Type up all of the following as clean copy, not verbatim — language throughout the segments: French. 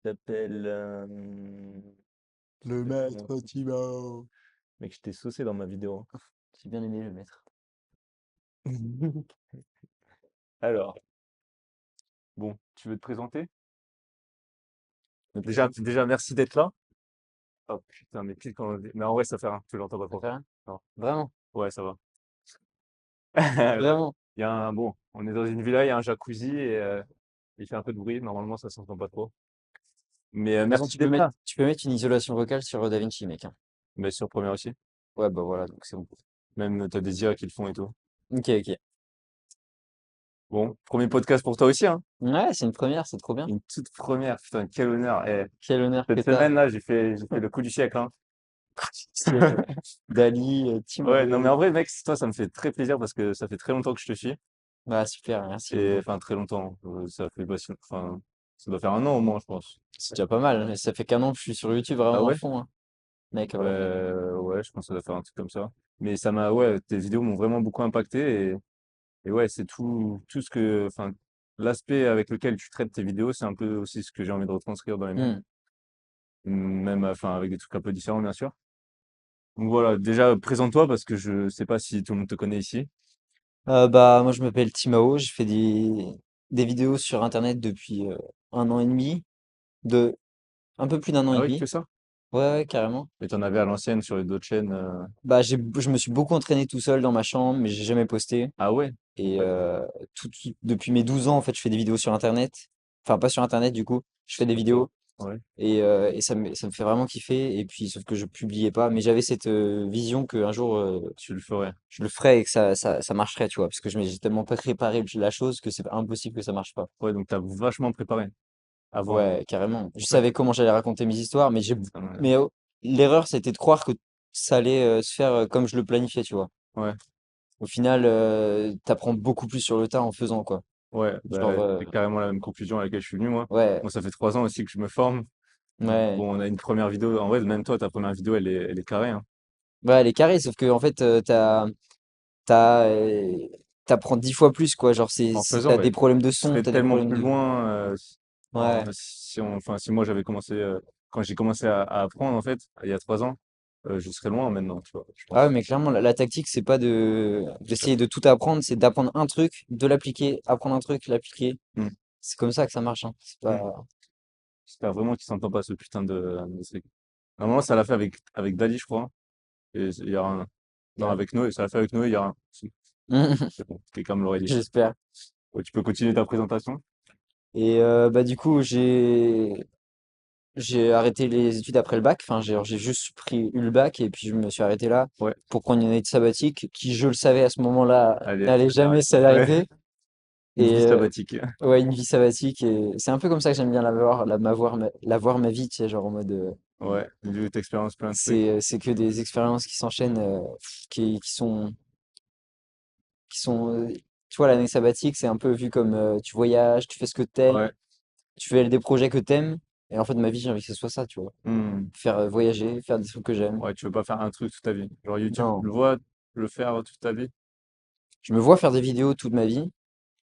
S'appelle, Le comment maître Thibaut. mec, je t'ai saucé dans ma vidéo, hein. J'ai bien aimé le maître. Alors, bon, tu veux te présenter? Me présenter. Déjà, merci d'être là. Oh putain, mais pile quand mais en vrai, ça fait rien, tu l'entends pas Ça trop. fait rien? Non. Vraiment? Ouais, ça va. Vraiment? Il y a un bon, on est dans une villa, il y a un jacuzzi et il fait un peu de bruit. Normalement, ça s'entend pas trop. Mais De toute façon, merci d'être là. tu peux mettre une isolation vocale sur DaVinci, mec, hein. Mais sur Première aussi. Ouais, bah voilà, donc c'est bon. Même t'as des IA qui le font et tout. Ok, ok. Bon, premier podcast pour toi aussi, hein. Ouais, c'est une première, c'est trop bien. Une toute première, putain, quel honneur. Eh, Quel honneur que cette t'as. semaine-là, j'ai fait le coup du siècle, hein. C'est Dali, Ouais, non, mais Timao. en vrai, mec, toi, ça me fait très plaisir parce que ça fait très longtemps que je te suis. Bah super, merci Et beaucoup. enfin, très longtemps. Ça fait pas enfin, ça doit faire un an au moins, je pense. C'est déjà pas mal, mais ça fait qu'un an que je suis sur YouTube Ah vraiment à ouais? fond, hein. Mec, Ouais, ouais. ouais, je pense que ça doit faire un truc comme ça. Mais ça m'a, ouais, tes vidéos m'ont vraiment beaucoup impacté et ouais, c'est tout ce que, enfin, l'aspect avec lequel tu traites tes vidéos, c'est un peu aussi ce que j'ai envie de retranscrire dans les miennes. Hmm. Même, enfin, avec des trucs un peu différents, bien sûr. Donc voilà, déjà, présente-toi parce que je sais pas si tout le monde te connaît ici. Bah moi je m'appelle Timao, je fais des vidéos sur internet depuis un an et demi, de un peu plus d'un an Ah et ouais, demi. que ça? Ouais, ouais, carrément. Mais t'en avais à l'ancienne sur les d'autres chaînes. Bah je me suis beaucoup entraîné tout seul dans ma chambre, mais j'ai jamais posté. Ah ouais? Et Ouais. depuis mes 12 ans, en fait, je fais des vidéos sur internet. Enfin, pas sur internet du coup, je fais des Ok. vidéos Ouais. et ça me fait vraiment kiffer. Et puis sauf que je publiais pas, mais j'avais cette vision qu'un jour Tu le ferais. je le ferais et que ça marcherait, tu vois, parce que j'ai tellement pas préparé la chose que c'est impossible que ça marche pas. Ouais, donc t'as vachement préparé avant. Ouais, carrément. Je Ouais. savais comment j'allais raconter mes histoires, Putain, mais l'erreur, c'était de croire que ça allait se faire comme je le planifiais, tu vois. ouais. Au final, t'apprends beaucoup plus sur le tas en faisant, quoi. Ouais, Genre, bah, c'est carrément la même conclusion à laquelle je suis venu, moi. ouais, Moi, ça fait 3 ans aussi que je me forme. Donc, ouais, bon, on a une première vidéo. En vrai, même toi, ta première vidéo, elle est carrée, hein. ouais, elle est carrée, sauf que en fait, t'as, t'apprends 10 fois plus, quoi. Genre, En faisant, t'as ouais, des problèmes de tu son, serais t'as des tellement problèmes plus de, loin. ouais. Si enfin, si moi j'avais commencé, quand j'ai commencé à apprendre, en fait, il y a 3 ans, je serais loin maintenant, tu vois, je Ah ouais, pense. mais clairement, la tactique, c'est pas d'essayer de tout apprendre, c'est d'apprendre un truc, de l'appliquer, apprendre un truc, l'appliquer. Hmm, C'est comme ça que ça marche, hein. C'est hmm. pas, J'espère vraiment qu'il s'entend pas ce putain de truc. Normalement, ça l'a fait avec Dali, je crois. Et il y aura un. Non, ouais. avec Noé, ça l'a fait avec Noé, il y aura un. Si, c'est bon, quelqu'un me l'aurait dit. J'espère. Ouais, tu peux continuer ta présentation? Et bah du coup, j'ai arrêté les études après le bac. Enfin, j'ai juste eu le bac et puis je me suis arrêté là Ouais, pour prendre une année de sabbatique qui, je le savais à ce moment-là, allez, n'allait jamais ouais, s'arrêter. une Et vie sabbatique. ouais, une vie sabbatique. Et c'est un peu comme ça que j'aime bien la voir ma vie, tu sais, genre en mode, Ouais, une vie d'expérience, plein de trucs. c'est que des expériences qui s'enchaînent, qui sont, tu vois, l'année sabbatique, c'est un peu vu comme tu voyages, tu fais ce que t'aimes, Ouais. tu fais des projets que t'aimes. Et en fait, ma vie, j'ai envie que ce soit ça, tu vois. Hmm. Faire voyager, faire des trucs que j'aime. Ouais, tu veux pas faire un truc toute ta vie. Genre YouTube, tu Non. le vois le faire toute ta vie? Je me vois faire des vidéos toute ma vie.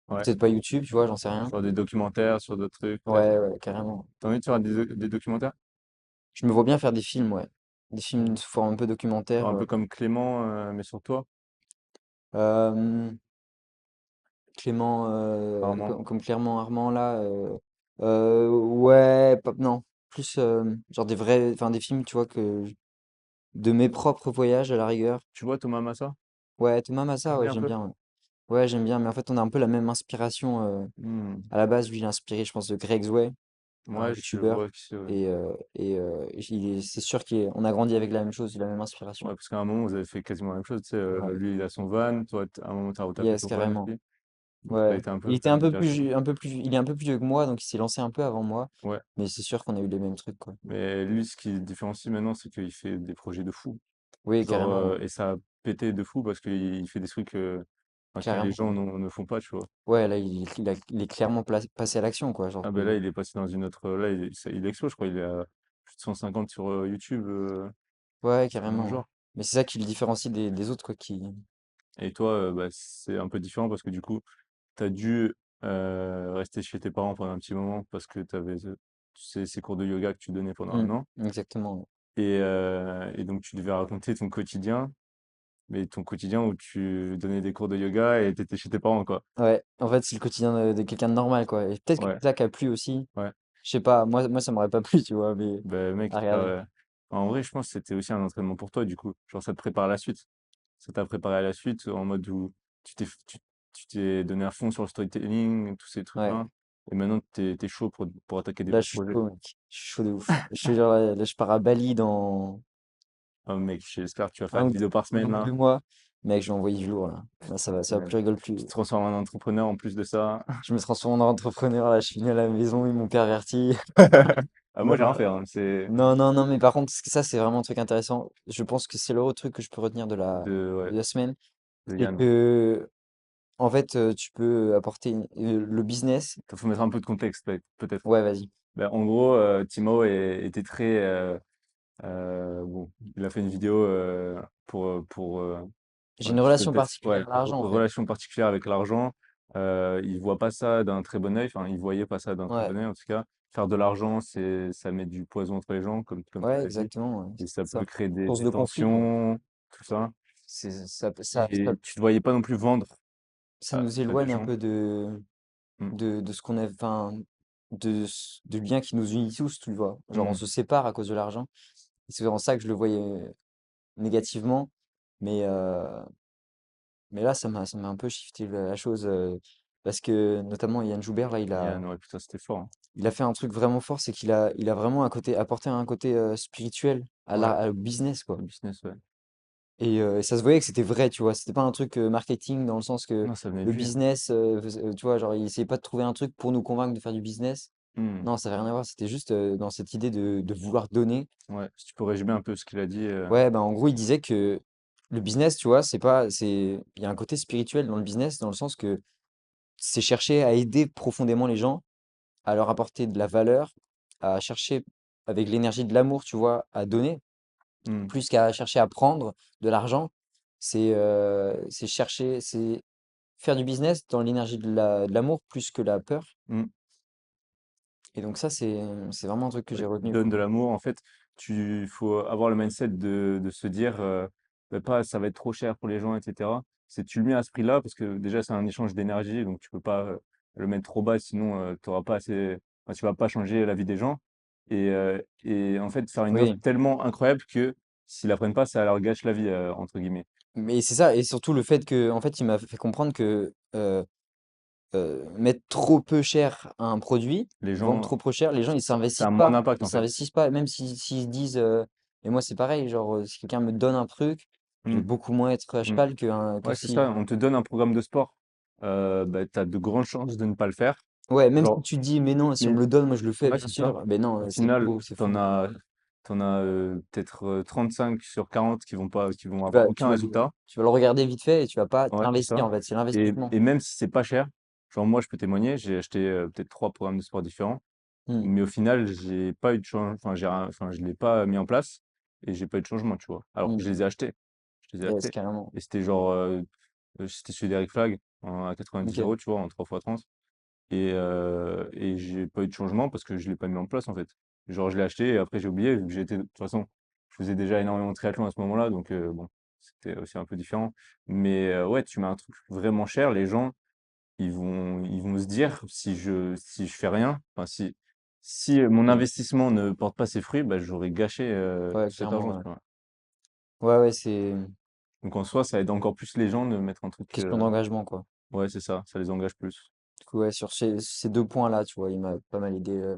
Ouais. Peut-être pas YouTube, tu vois, j'en sais rien. Sur des documentaires, sur d'autres trucs, peut-être. Ouais, ouais, carrément. T'as envie de faire des documentaires? Je me vois bien faire des films, ouais. Des films sous forme un peu documentaire. Genre un peu comme Clément, mais sur toi, Euh, Clément, apparemment. comme Clément Armand, là. Ouais, non. Plus genre enfin des films, tu vois, de mes propres voyages à la rigueur. Tu vois Thomas Massa? Ouais, Thomas Massa, T'aimes ouais, bien un j'aime peu? bien. Ouais, ouais, j'aime bien, mais en fait, on a un peu la même inspiration. Hmm. À la base, lui, il est inspiré, je pense, de Greg Way, un Ouais, je youtubeur. vois qui c'est, ouais. C'est sûr qu'on a grandi avec la même chose, la même Ouais, inspiration. parce qu'à un moment, vous avez fait quasiment la même chose. Tu sais, Ouais, lui, il a son van. Toi, à un moment, t'as fait yes, ton van carrément. aussi. Donc, t'as Ouais. été un Il peu était la même direction. il est un peu plus vieux que moi, donc il s'est lancé un peu avant moi. Ouais. Mais c'est sûr qu'on a eu les mêmes trucs, quoi. Mais lui, ce qui le différencie maintenant, c'est qu'il fait des projets de fou. Oui, Genre, carrément. et ça a pété de fou parce qu'il fait des trucs enfin, que les Carrément. gens ne font pas, tu vois. Ouais, là, il est clairement passé à l'action, quoi. Genre, Ah ben là, il est passé dans une autre. Là, il explose, je crois. Il est à plus de 150 sur YouTube ouais, dans le carrément. genre. Mais c'est ça qui le différencie des autres, quoi. Et toi, bah, c'est un peu différent parce que du coup, tu as dû rester chez tes parents pendant un petit moment parce que ces cours de yoga que tu donnais pendant Mmh. 1 an. Exactement. Et donc, tu devais raconter ton quotidien, mais ton quotidien où tu donnais des cours de yoga et tu étais chez tes parents, quoi. Ouais, en fait, c'est le quotidien de quelqu'un de normal, quoi. Et peut-être que Ouais, c'est ça qui a plu aussi. ouais. Je sais pas, moi ça m'aurait pas plu, tu vois, mais Ben mec, à regarder. en vrai, je pense que c'était aussi un entraînement pour toi, du coup. Genre, ça te prépare à la suite. Ça t'a préparé à la suite en mode où tu t'es donné à fond sur le storytelling, tous ces Ouais, trucs-là. Et maintenant, t'es chaud pour attaquer des là beaux je suis projets. chaud, mec. Je suis chaud de ouf. Je te jure, là, je pars à Bali dans Oh, mec, j'espère que tu vas faire un une ou, vidéo par un semaine, ou là. 2 mois. Mec, je vais envoyer du lourd, là. Là, ça va Ouais. plus rigole Tu plus. te transformes en entrepreneur en plus de ça. Je me transforme en entrepreneur, là, je finis à la maison, ils m'ont perverti. Ah, moi, Non, j'ai rien fait, hein. C'est non, non, non, mais par contre, ça, c'est vraiment un truc intéressant. Je pense que c'est l'autre truc que je peux retenir ouais, de la semaine. de C'est Yann. que, en fait, tu peux apporter le business. Il faut mettre un peu de contexte, peut-être. Ouais, vas-y. Ben, en gros, Timo était très, bon, il a fait une vidéo J'ai ouais, une qui peut relation peut-être, ouais, particulière à l'argent, en fait. relation particulière avec l'argent. Il voit pas ça d'un très bon œil. Enfin, il voyait pas ça d'un très Ouais, bon œil, en tout cas. Faire de l'argent, ça met du poison entre les gens, comme tu ouais, l'as dit. exactement. Ouais, Et ça c'est ça. peut créer Source des de conflit, quoi. tensions, tout ça. Ça, Et tu ne voyais pas non plus vendre ça nous à des éloigne un gens. peu Mm. de ce qu'on a, enfin, du lien qui nous unit tous, tu vois. Genre, on Mm. se sépare à cause de l'argent. Et c'est vraiment ça que je le voyais négativement. Mais, euh, mais là, ça m'a un peu shifté la chose. Parce que, notamment, Yann Joubert, là, Yann, ouais, putain, c'était fort, hein. il a fait un truc vraiment fort, c'est qu'il a vraiment apporté un côté spirituel Ouais, au business, quoi. le business, ouais. Et ça se voyait que c'était vrai, tu vois. C'était pas un truc marketing dans le sens que Non, ça venait le de lui, hein. business, tu vois, genre, il essayait pas de trouver un truc pour nous convaincre de faire du business. Mm. Non, ça avait rien à voir. C'était juste dans cette idée de vouloir donner. Ouais, si tu peux résumer un peu ce qu'il a dit. Ouais, ben en gros, il disait que le business, tu vois, il y a un côté spirituel dans le business, dans le sens que c'est chercher à aider profondément les gens, à leur apporter de la valeur, à chercher avec l'énergie de l'amour, tu vois, à donner, Mm. plus qu'à chercher à prendre de l'argent. C'est faire du business dans l'énergie de l'amour plus que la peur. Mm. Et donc ça, c'est vraiment un truc que Ouais, j'ai tu retenu, donnes quoi. de l'amour. En fait, faut avoir le mindset de se dire, bah, pas ça va être trop cher pour les gens, etc. C'est tu le mets à ce prix-là parce que déjà c'est un échange d'énergie, donc tu peux pas le mettre trop bas, sinon t'auras pas assez, enfin, tu vas pas changer la vie des gens. Et en fait, faire une offre Oui, tellement incroyable que s'ils la prennent pas, ça leur gâche la vie, entre guillemets. mais c'est ça, et surtout le fait que, en fait, il m'a fait comprendre que mettre trop peu cher à un produit, Les vendre gens, trop peu cher, les gens ça a moins d'impact ils en fait. s'investissent pas, même s'ils se disent, et moi c'est pareil, genre si quelqu'un me donne un truc, je vais Mm, beaucoup moins être à mm. cheval que Ouais, c'est si. ça. On te donne un programme de sport, bah, tu as de grandes chances de ne pas le faire. Ouais, même si Genre, tu dis, mais non, si on mais me le donne, moi je le fais, ouais, bien c'est ça. sûr. Mais Au non, final, c'est t'en faux. as, t'en as peut-être 35 sur 40 qui vont Tu avoir vas, tu aucun vas, résultat. tu vas le regarder vite fait et tu vas pas Ouais, c'est t'investir ça. en fait, c'est Et, l'investissement. et même si c'est pas cher, genre moi, je peux témoigner, j'ai acheté peut-être 3 programmes de sport différents, Hmm. mais au final, j'ai pas eu de changement, enfin, je l'ai pas mis en place et j'ai pas eu de changement, tu vois. Alors que Hmm. je les ai achetés. Je les ai Yes, achetés. carrément. Et c'était genre, c'était celui d'Eric Flag à 90 Ok. euros, tu vois, en 3 x 30. Et j'ai pas eu de changement parce que je l'ai pas mis en place en fait. Genre je l'ai acheté et après j'ai oublié vu que j'étais de toute façon, je faisais déjà énormément de triathlon à ce moment-là donc bon, c'était aussi un peu différent. Mais ouais, tu mets un truc vraiment cher, les gens ils vont se dire si je fais rien, enfin si mon Oui. investissement ne porte pas ses fruits, bah, j'aurais gâché Ouais, tout cet clairement, argent, ouais. tu vois. Ouais, ouais, c'est Donc en soi, ça aide encore plus les gens de mettre un truc question d'engagement, quoi. ouais, c'est ça les engage plus. Du coup, ouais, sur ces deux points-là, tu vois, il m'a pas mal aidé,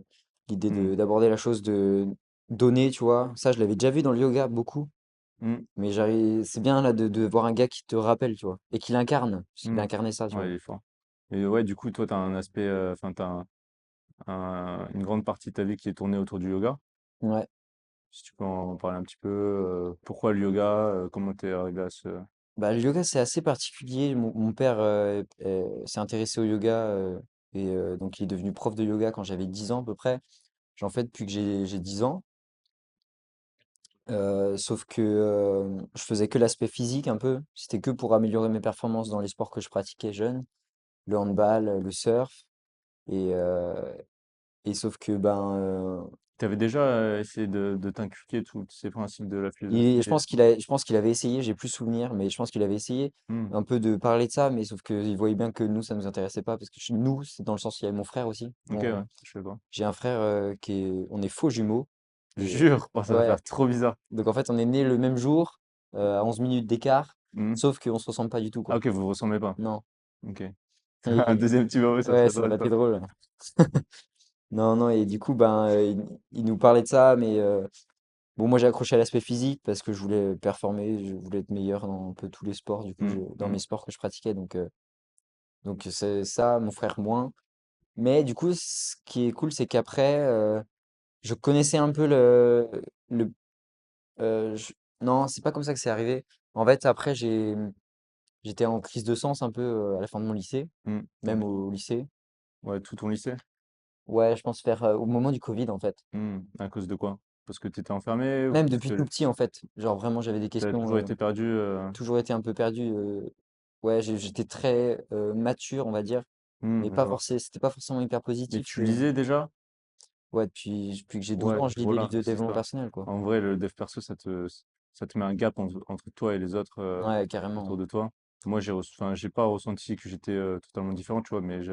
l'idée Mmh. d'aborder la chose de donner, tu vois. Ça, je l'avais déjà vu dans le yoga beaucoup, Mmh. mais c'est bien là de voir un gars qui te rappelle, tu vois, et qui l'incarne, parce qu'il a Mmh. incarné ça, tu Ouais, vois. il est fort. Et ouais, du coup, toi, tu as un aspect, enfin, tu as une grande partie de ta vie qui est tournée autour du yoga. Ouais. Si tu peux en parler un petit peu, pourquoi le yoga, comment tu es arrivé à ce... Bah, le yoga, c'est assez particulier. Mon père s'est intéressé au yoga, donc il est devenu prof de yoga quand j'avais 10 ans à peu près. J'en fais depuis que j'ai 10 ans. Sauf que je faisais que l'aspect physique un peu. C'était que pour améliorer mes performances dans les sports que je pratiquais jeune, le handball, le surf. Et, Et sauf que, ben, Tu avais déjà essayé de t'inculquer tous ces principes de la philosophie je pense qu'il avait essayé, j'ai plus souvenir, mais je pense qu'il avait essayé Hmm. un peu de parler de ça, mais sauf qu'il voyait bien que nous, ça nous intéressait pas, parce que nous, c'est dans le sens, il y avait mon frère aussi. Ok, ouais, je sais pas. J'ai un frère on est faux jumeaux. Et Jure, oh, ça va ouais, faire trop bizarre. donc en fait, on est nés le même jour, à 11 minutes d'écart, Hmm. sauf qu'on se ressemble pas du tout, Ah, quoi. ok, vous vous ressemblez pas. Non. Ok. Un Et- deuxième petit bébé, ça ouais, serait ça aurait drôle, ça. été drôle. Non, non, et du coup, ben, il nous parlait de ça, mais bon, moi j'ai accroché à l'aspect physique parce que je voulais performer, je voulais être meilleur dans un peu tous les sports, du coup, Hmm, dans hmm. mes sports que je pratiquais, donc c'est ça, mon frère moins. Mais du coup, ce qui est cool, c'est qu'après, je connaissais un peu le non, c'est pas comme ça que c'est arrivé. En fait, après, j'étais en crise de sens un peu à la fin de mon lycée, Hmm, même ok. au lycée. Ouais, tout ton lycée? Ouais, je pense faire au moment du Covid, en fait. Hmm. À cause de quoi? Parce que tu étais enfermé ou Même parce depuis tout que petit, en fait. Genre vraiment, j'avais des tu as questions, toujours été perdu? toujours été un peu perdu. Ouais, j'étais très mature, on va dire, mais Je vois. c'était pas forcément hyper Mais positif. tu lisais déjà? Ouais, depuis que j'ai 12 Ouais, ans, je lis des voilà, livres de c'est développement ça. personnel, quoi. En vrai, le dev perso, ça te met un gap entre toi et les autres Ouais, carrément. autour de toi. Moi, enfin, j'ai pas ressenti que j'étais totalement différent, tu vois, mais je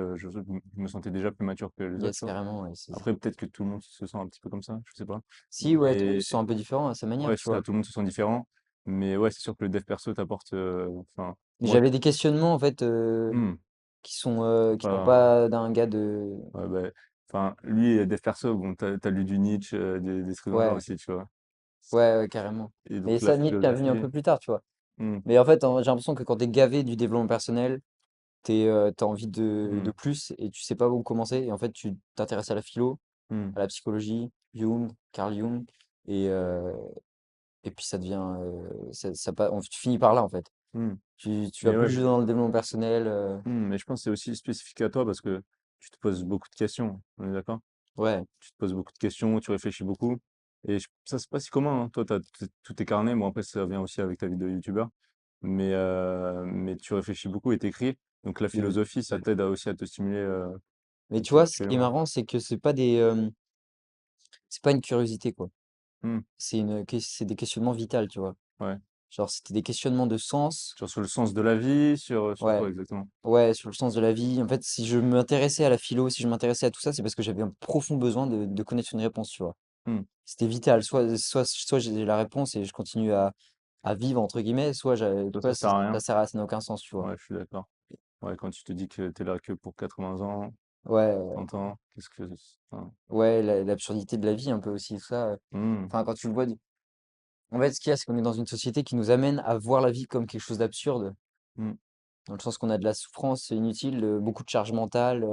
me sentais déjà plus mature que les autres, Yes, tu vois. carrément. Ouais, Après, peut-être que tout le monde se sent un petit peu comme ça, je sais pas. si, ouais, tout le monde Mais se sent un peu différent à sa manière, ouais, tu c'est ça, vois. tout le monde se sent différent. Mais ouais, c'est sûr que le dev perso t'apporte, enfin, Mais moi, j'avais des questionnements, en fait, hmm, qui sont pas, pas d'un gars de... ouais, bah, enfin, lui, dev perso, bon, t'as lu du Nietzsche, des trucs dans le genre Ouais, aussi, tu vois. ouais, ouais, carrément. Et Mais donc la ça, Nietzsche, est venu un philosophie, peu plus tard, tu vois. hmm, Mais en fait, j'ai l'impression que quand t'es gavé du développement personnel, t'as envie hmm, de plus et tu sais pas où commencer. Et en fait, tu t'intéresses à la philo, hmm, à la psychologie, Jung, Carl Jung, et, euh, et puis ça devient, tu finis par là, en fait. hmm. Tu vas Mais ouais, plus dans le développement personnel. mais je pense que c'est aussi spécifique à toi parce que tu te poses beaucoup de questions, on est d'accord? Ouais, Tu te poses beaucoup de questions, tu réfléchis beaucoup. Et ça, c'est pas si commun, hein. Toi, tu as tous tes carnets. Bon, après, ça vient aussi avec ta vie de youtubeur. Mais tu réfléchis beaucoup et t'écris. Donc, la oui. philosophie, ça t'aide aussi à te stimuler Mais tu vois, ce qui est intellectuellement. marrant, c'est que c'est pas une curiosité, quoi. Hmm, C'est des questionnements vitaux, tu vois. ouais. Genre, c'était des questionnements de sens. Sur le sens de la vie, sur Ouais, quoi exactement? ouais, sur le sens de la vie. En fait, si je m'intéressais à la philo, si je m'intéressais à tout ça, c'est parce que j'avais un profond besoin de connaître une réponse, tu vois. Hmm, C'était vital. Soit j'ai la réponse et je continue à vivre, entre guillemets, ça sert à ça rien. sert à, ça n'a aucun sens, tu vois. Ouais, je suis d'accord. Ouais, quand tu te dis que t'es là que pour 80 ans, Ouais, 30 ans, qu'est-ce que... enfin, ouais, l'absurdité de la vie, un peu aussi, tout ça. hmm, Enfin, quand tu le vois, en fait, ce qu'il y a, c'est qu'on est dans une société qui nous amène à voir la vie comme quelque chose d'absurde, hmm, dans le sens qu'on a de la souffrance inutile, beaucoup de charge mentale,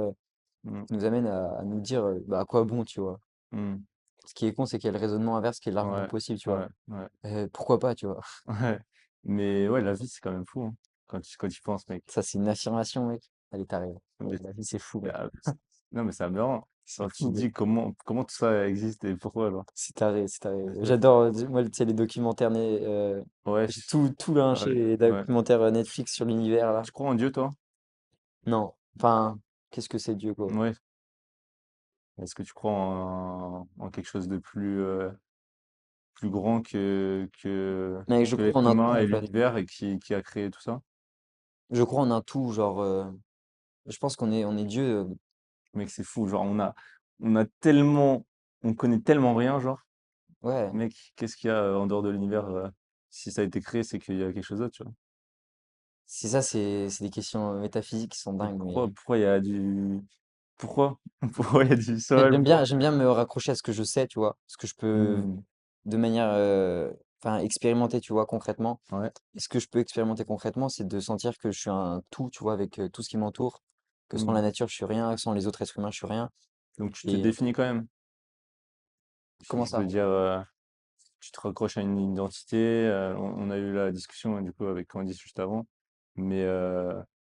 hmm, qui nous amène à nous dire, bah, à quoi bon, tu vois. hmm. Ce qui est con, c'est qu'il y a le raisonnement inverse qui est largement Ouais, possible, tu vois. ouais, ouais. Pourquoi pas, tu vois. Ouais, mais ouais, la vie, c'est quand même fou, hein, quand tu y penses, mec. Ça, c'est une affirmation, mec. Elle est tarée. Mais, La vie, c'est fou, mais, mec. non, mais c'est aberrant. C'est Quand tu te fou, mec. dis comment tout ça existe et pourquoi, alors. C'est taré, c'est taré. C'est fou. J'adore, moi, tu sais, les documentaires, Ouais, j'ai tout là, chez pareil. les Ouais. documentaires Netflix sur l'univers, là. Tu crois en Dieu, toi? Non. Enfin, qu'est-ce que c'est Dieu, quoi? Ouais. Est-ce que tu crois en quelque chose de plus grand Mec, je que crois en l'être un tout, humain en et fait. l'univers et qui a créé tout ça? Je crois en un tout, genre, je pense on est Dieu. Mec, c'est fou. Genre, on a tellement, on connaît tellement rien, genre. Ouais, Mec, qu'est-ce qu'il y a en dehors de l'univers? Si ça a été créé, c'est qu'il y a quelque chose d'autre, tu vois. c'est ça, c'est des questions métaphysiques qui sont Et dingues, mais pourquoi il y a pourquoi? Pourquoi il y a du sol? Pourquoi? j'aime bien me raccrocher à ce que je sais, tu vois, ce que je peux Hmm, de manière, enfin, expérimenter, tu vois, concrètement. ouais. Et ce que je peux expérimenter concrètement, c'est de sentir que je suis un tout, tu vois, avec tout ce qui m'entoure, que sans Hmm. la nature, je suis rien, sans les autres êtres humains, je suis rien. Donc tu te Et définis quand même. comment Je veux ça? dire, tu te raccroches à une identité. On a eu la discussion du coup avec Candice juste avant, mais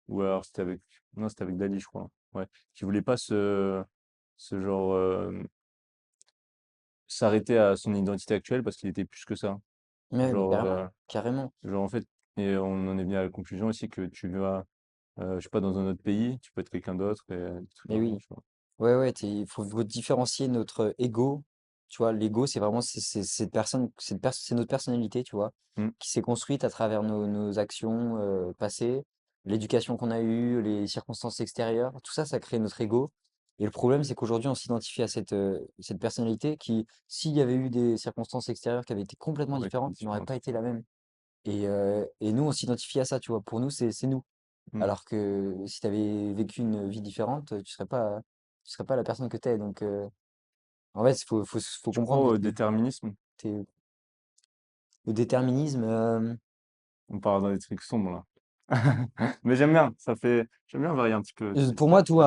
ou alors c'était avec, non, c'était avec Dali, je crois. Ouais, qui voulait pas ce genre s'arrêter à son identité actuelle parce qu'il était plus que ça. Ouais, mais Genre, carrément, carrément. en fait, et on en est venu à la conclusion aussi que tu vas, je sais pas, dans un autre pays, tu peux être quelqu'un d'autre et des trucs Mais dans le genre, oui. tu vois. Ouais, ouais, il faut différencier notre ego. Tu vois, l'ego, c'est vraiment cette personne, c'est notre personnalité, tu vois, Mmh. qui s'est construite à travers nos actions passées, l'éducation qu'on a eue, les circonstances extérieures. Tout ça, ça crée notre ego. Et le problème, c'est qu'aujourd'hui, on s'identifie à cette personnalité qui, s'il y avait eu des circonstances extérieures qui avaient été complètement Ouais, qui est différentes, n'aurait différente. pas été la même. Et nous, on s'identifie à ça, tu vois. Pour nous, c'est nous. Mmh. Alors que si tu avais vécu une vie différente, tu serais pas la personne que tu es. Donc, en fait, faut Tu comprendre crois que au déterminisme? le déterminisme. On part dans des trucs sombres là. Mais j'aime bien varier un petit peu, tu sais. Pour moi, tout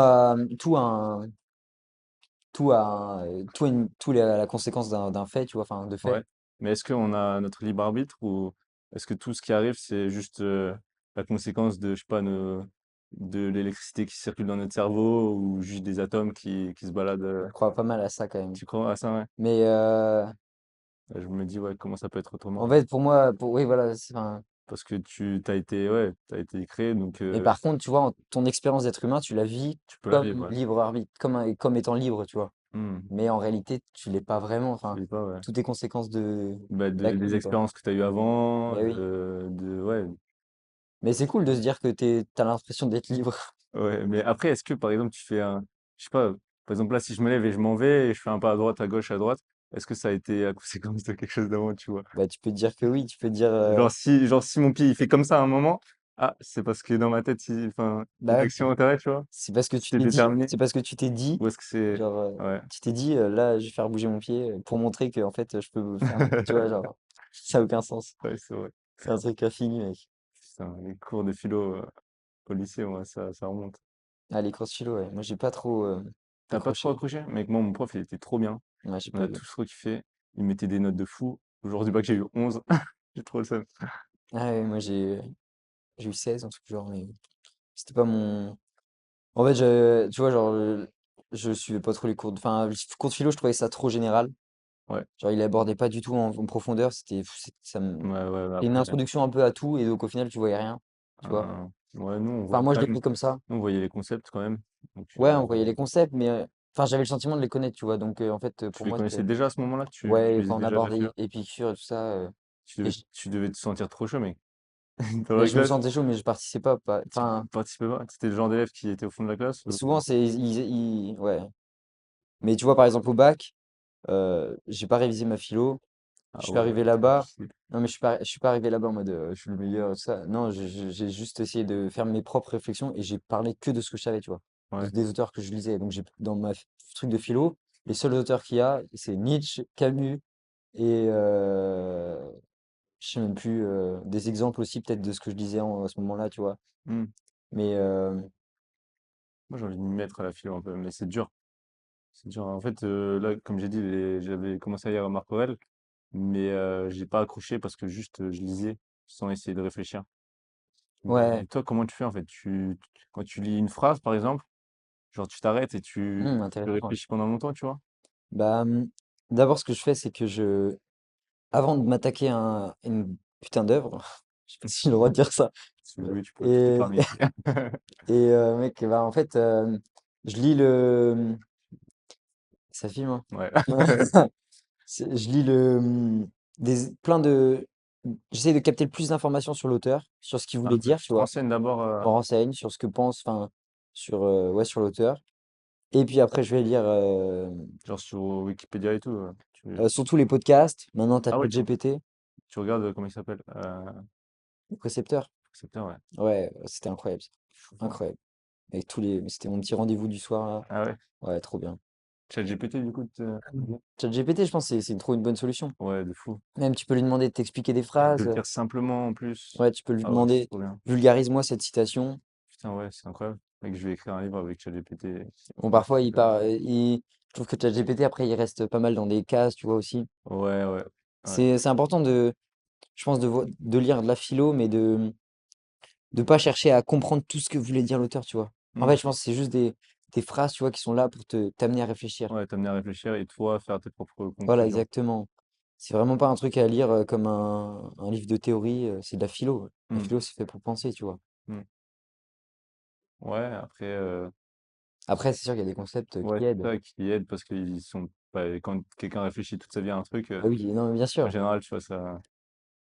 est la conséquence d'un fait, tu vois, enfin, de fait. Ouais. Mais est-ce qu'on a notre libre arbitre ou est-ce que tout ce qui arrive, c'est juste la conséquence de, je sais pas, de l'électricité qui circule dans notre cerveau ou juste des atomes qui se baladent. Je crois pas mal à ça quand même. Tu crois à ça, ouais? Mais Je me dis, ouais, comment ça peut être en autrement? fait, pour moi, oui, voilà. Enfin, Parce que ouais, t'as été créé, donc mais par contre, tu vois, ton expérience d'être humain, tu la vis tu peux la comme vivre, ouais. libre arbitre, comme étant libre, tu vois. Hmm. Mais en réalité, tu l'es pas vraiment. Je Enfin, sais pas, ouais. tout est conséquence Bah, de des l'acquis, quoi. expériences que tu as eues avant, Mais oui. ouais. Mais c'est cool de se dire que t'as l'impression d'être libre. Ouais, mais après, est-ce que par exemple, je sais pas, par exemple là, si je me lève et je m'en vais et je fais un pas à droite, à gauche, à droite, est-ce que ça a été à conséquence de quelque chose d'avant, tu vois? Bah, tu peux te dire que oui, tu peux te dire, Genre si mon pied il fait comme ça à un moment, ah, c'est parce que dans ma tête, enfin, bah, une ouais, action intérêt, tu vois? C'est déterminé? c'est parce que tu t'es dit, Ou est-ce que c'est, genre, ouais. tu t'es dit, là, je vais faire bouger mon pied pour montrer que, en fait, je peux faire, tu vois, genre, ça a aucun sens. Ouais, c'est vrai. C'est un truc infini, mec. Putain, les cours de philo au lycée, ouais, ça remonte. Ah, les courses philo, ouais. Moi, j'ai pas trop T'as pas trop accroché. accroché? Mec, moi, mon prof, il était trop bien. Ouais, j'ai On pas a eu. tous kiffé. Il mettait des notes de fou. Aujourd'hui, bac, j'ai eu 11. J'ai trop le seum. Ah ouais, moi, j'ai eu 16, un truc du genre, mais c'était pas mon. En fait, tu vois, genre, je suivais pas trop les cours. Enfin, les cours de philo, je trouvais ça trop général. Ouais, Genre, il abordait pas du tout en profondeur. ouais, C'était une après, introduction un peu à tout, et donc au final, tu voyais rien, tu vois. ouais, nous, on Enfin, voyait moi, je quand l'ai même, pris comme ça. nous, on voyait les concepts quand même. Donc, Ouais, on voyait les concepts, mais enfin, j'avais le sentiment de les connaître, tu vois. Donc, en fait, tu pour les moi, connaissais déjà à ce moment-là? Tu ouais, lisais quand on déjà la philo? abordait Épicure et tout ça, et je- Tu devais te sentir trop chaud, mec. Dans mais la je me classe, sentais chaud, mais je participais pas. tu Enfin, participais pas? C'était le genre d'élève qui était au fond de la classe? et souvent, ouais. Mais tu vois, par exemple, au bac, j'ai pas révisé ma philo. Je Ah suis ouais, arrivé c'était là-bas. difficile. Non, mais je suis pas arrivé là-bas en mode je suis le meilleur et tout ça. Non, j'ai juste essayé de faire mes propres réflexions et j'ai parlé que de ce que je savais, tu vois, Ouais. des auteurs que je lisais. Donc, dans truc de philo, les seuls auteurs qu'il y a, c'est Nietzsche, Camus et je sais même plus, des exemples aussi peut-être de ce que je lisais à ce moment-là, tu vois. Hmm. Mais Moi, j'ai envie de m'y mettre à la philo un peu, mais c'est dur. C'est dur. En fait, là, comme j'ai dit, j'avais commencé à lire Marc Aurèle, mais j'ai pas accroché parce que juste je lisais sans essayer de réfléchir. ouais, Mais toi, comment tu fais en fait? Quand tu lis une phrase, par exemple, genre tu t'arrêtes et tu intéressant. Ouais. réfléchis pendant longtemps, tu vois? Bah, d'abord, ce que je fais, c'est que avant de m'attaquer à une putain d'œuvre, je sais pas si j'ai le droit de dire ça. Oui, tu t'es Et, permis ici. mec, bah, en fait, je lis le. Ça filme, hein? Ouais. Je lis plein de. J'essaie de capter le plus d'informations sur l'auteur, sur ce qu'il Ah, voulait dire, tu tu te vois. renseignes d'abord, Je me renseigne sur ce que pense, enfin, ouais, sur l'auteur. Et puis après, je vais lire genre sur Wikipédia et tout. surtout les podcasts. Maintenant, tu as Ah ouais, ChatGPT, tu regardes comment il s'appelle? le précepteur. Précepteur, ouais. Ouais, c'était incroyable, ça. Chaud fort. Incroyable. Avec c'était mon petit rendez-vous du soir, là. Ah ouais. Ouais, trop bien. ChatGPT, du coup, ChatGPT, je pense que c'est une trop une bonne solution. ouais, de fou. Même, tu peux lui demander de t'expliquer des Il peut phrases. le dire simplement en plus. Ouais, tu peux lui Ah ouais, c'est demander, trop bien. vulgarise-moi cette citation. Putain, ouais, c'est incroyable. Mec, je vais écrire un livre avec ChatGPT. Bon, Ouais, c'est parfois, super. je trouve que ChatGPT, après, il reste pas mal dans des cases, tu vois, aussi. Ouais, ouais, ouais. C'est important je pense, de lire de la philo, mais de pas chercher à comprendre tout ce que voulait dire l'auteur, tu vois. En Hmm. fait, je pense que c'est juste des phrases, tu vois, qui sont là pour t'amener à réfléchir. Ouais, t'amener à réfléchir et toi faire tes propres Voilà, conclusions. exactement. C'est vraiment pas un truc à lire comme un livre de théorie, c'est de la philo. La Hmm, philo, c'est fait pour penser, tu vois. hmm. Ouais, après, Après, c'est sûr qu'il y a des concepts Ouais, qui c'est aident. ça qui aide parce qu'ils sont pas quand quelqu'un réfléchit toute sa vie à un truc, Ah oui, non, mais bien en sûr. général, tu vois, ça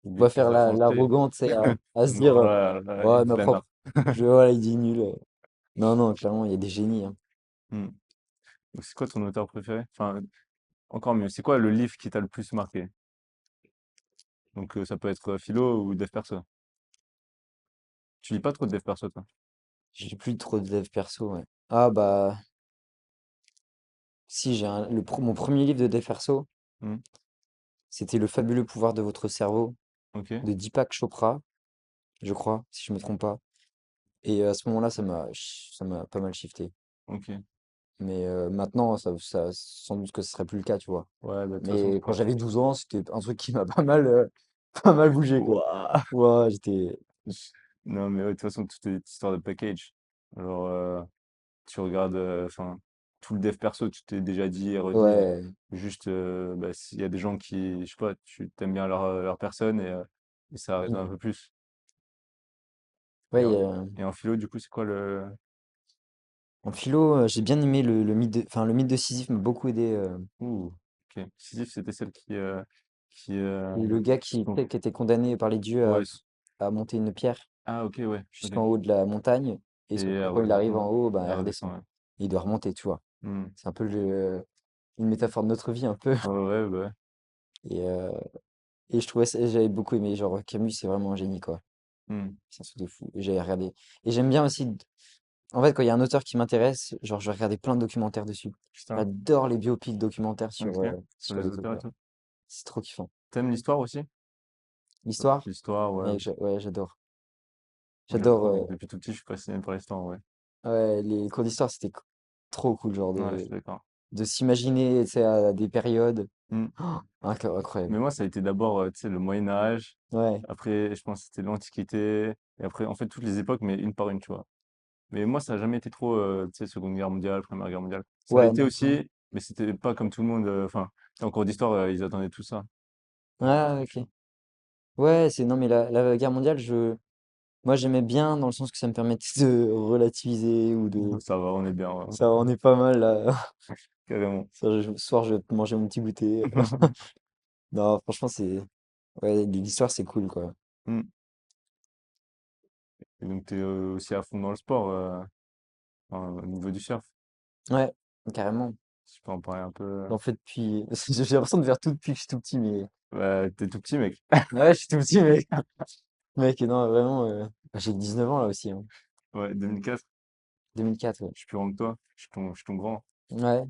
On il va faire utilise la pensée. l'arrogant, tu sais, à se dire, Voilà, il ouais, est ma flemmard. propre, voilà, il dit nul. Non, non, clairement, il y a des génies, hein. Mmh. Donc c'est quoi ton auteur préféré? Enfin, encore mieux, c'est quoi le livre qui t'a le plus marqué? Donc ça peut être, philo ou dev perso. Tu lis pas trop de dev perso, toi? J'ai plus trop de dev perso, ouais. Ah bah, si, mon premier livre de dev perso, Mmh. c'était Le fabuleux pouvoir de votre cerveau OK, de Deepak Chopra, je crois, si je me trompe pas. Et à ce moment-là, ça m'a pas mal shifté. OK. Mais maintenant, sans doute que ce serait plus le cas, tu vois. Ouais, bah, de toute façon, Mais quand j'avais 12 ans, c'était un truc qui m'a pas mal, pas mal bougé, quoi. Wouah! Ouais, j'étais. Non, mais ouais, de toute façon, tout est histoire de package. Alors, tu regardes, enfin, tout le dev perso, tu t'es déjà dit et redit. Ouais. Juste, bah, s'il y a des gens qui, je sais pas, tu t'aimes bien leur personne et ça résonne un Mm. peu plus. Et Ouais, en, et en philo, du coup, c'est quoi le... en philo, j'ai bien aimé le mythe de Sisyphe m'a beaucoup aidé. Ouh, ok. Sisyphe, c'était celle qui, Le gars donc, qui était condamné par les dieux ouais. à monter une pierre Ah, ok, ouais, ok. jusqu'en haut de la montagne, et Et sauf que elle quand il arrive redescend, en haut, ben, elle il redescend, redescend. ouais. Et il doit remonter, tu vois. Hmm. C'est un peu une métaphore de notre vie, un peu. Ouais, ouais, bah ouais. Et, euh, et j'avais beaucoup aimé. Genre, Camus, c'est vraiment un génie, quoi. Hmm. C'est un truc de fou. Et j'avais regardé. Et j'aime bien aussi, en fait, quand il y a un auteur qui m'intéresse, genre, je vais regarder plein de documentaires dessus. Putain, J'adore les biopics documentaires ok. Sur sur les les auteurs et auteurs. tout. C'est trop kiffant. T'aimes l'histoire aussi? L'histoire, L'histoire, ouais. mec, ouais, j'adore. J'adore. J'avoue, depuis tout petit, je suis fasciné par l'histoire, ouais. Ouais, les cours d'histoire, trop cool, genre, Ouais, je suis d'accord. de s'imaginer, tu sais, à des périodes. Hmm. Incroyable. Mais moi, ça a été d'abord, tu sais, le Moyen Âge. Ouais, Après, je pense que c'était l'Antiquité. Et après, en fait, toutes les époques, mais une par une, tu vois. Mais moi, ça n'a jamais été trop, tu sais, Seconde Guerre mondiale, Première Guerre mondiale. Ça a ouais, été non, clairement. aussi, mais c'était pas comme tout le monde. Enfin, en cours d'histoire, ils attendaient tout ça. Ah, Tu ok. Ouais, non, mais la guerre mondiale, moi, j'aimais bien dans le sens que ça me permettait de relativiser ou vois. de. Ça va, on est bien, ouais. Ça, on est pas mal là. Carrément. Ce soir, je vais manger mon petit goûter. Non, franchement, ouais, l'histoire, c'est cool, quoi. Hmm. Et donc, tu es aussi à fond dans le sport, enfin, au niveau du surf. Ouais, carrément. Si je peux en parler un peu. J'en fais depuis. J'ai l'impression de faire tout depuis que je suis tout petit, mais. Bah, t'es tout petit, mec. Ouais, je suis tout petit, mais. Mec, non, vraiment. J'ai 19 ans là aussi, hein. Ouais, 2004, 2004, ouais. je suis plus grand que toi. Je suis ton grand. Ouais.